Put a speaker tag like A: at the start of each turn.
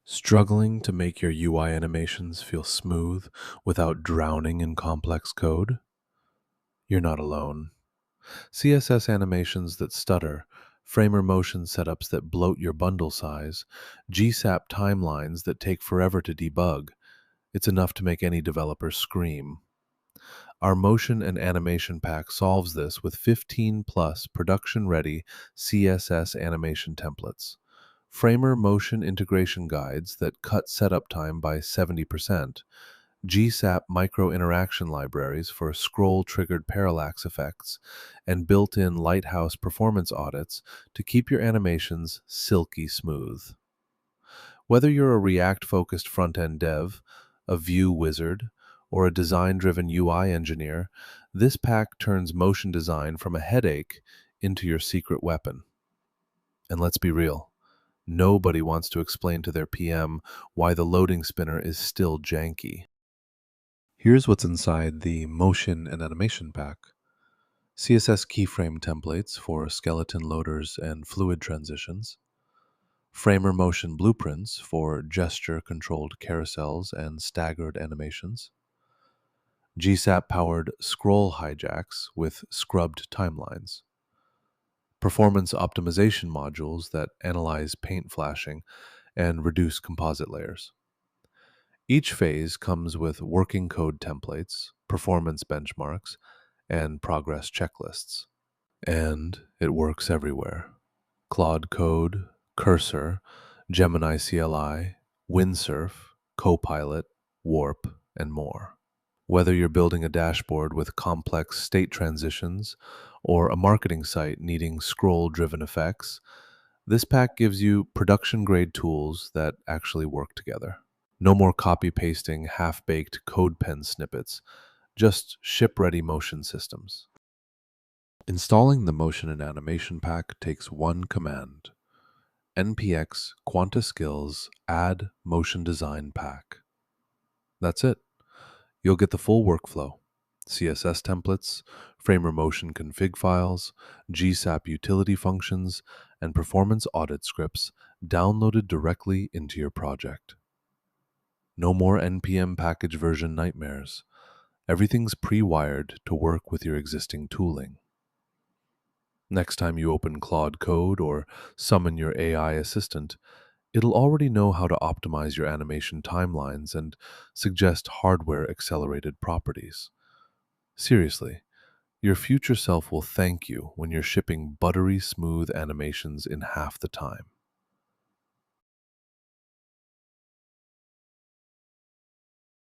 A: Struggling to make your UI animations feel smooth without drowning in complex code? You're not alone. CSS animations that stutter, framer motion setups that bloat your bundle size, GSAP timelines that take forever to debug. It's enough to make any developer scream. Our motion and animation pack solves this with 15 plus production-ready CSS animation templates. Framer motion integration guides that cut setup time by 70%, GSAP micro interaction libraries for scroll-triggered parallax effects, and built-in Lighthouse performance audits to keep your animations silky smooth. Whether you're a React-focused front-end dev, a Vue wizard, or a design-driven UI engineer, this pack turns motion design from a headache into your secret weapon. And let's be real, nobody wants to explain to their PM why the loading spinner is still janky. Here's what's inside the Motion and Animation Pack. CSS keyframe templates for skeleton loaders and fluid transitions. Framer motion blueprints for gesture-controlled carousels and staggered animations. GSAP-powered scroll hijacks with scrubbed timelines. Performance optimization modules that analyze paint flashing and reduce composite layers. Each phase comes with working code templates, performance benchmarks, and progress checklists. And it works everywhere. Claude Code, Cursor, Gemini CLI, Windsurf, Copilot, Warp, and more. Whether you're building a dashboard with complex state transitions or a marketing site needing scroll-driven effects, this pack gives you production-grade tools that actually work together. No more copy-pasting half-baked code pen snippets, just ship-ready motion systems. Installing the Motion and Animation Pack takes one command: npx quanta-skills add motion design pack. That's it. You'll get the full workflow: CSS templates, framer motion config files, GSAP utility functions, and performance audit scripts downloaded directly into your project. No more NPM package version nightmares. Everything's pre-wired to work with your existing tooling. Next time you open Claude Code or summon your AI assistant, it'll already know how to optimize your animation timelines and suggest hardware-accelerated properties. Seriously, your future self will thank you when you're shipping buttery smooth animations in half the time.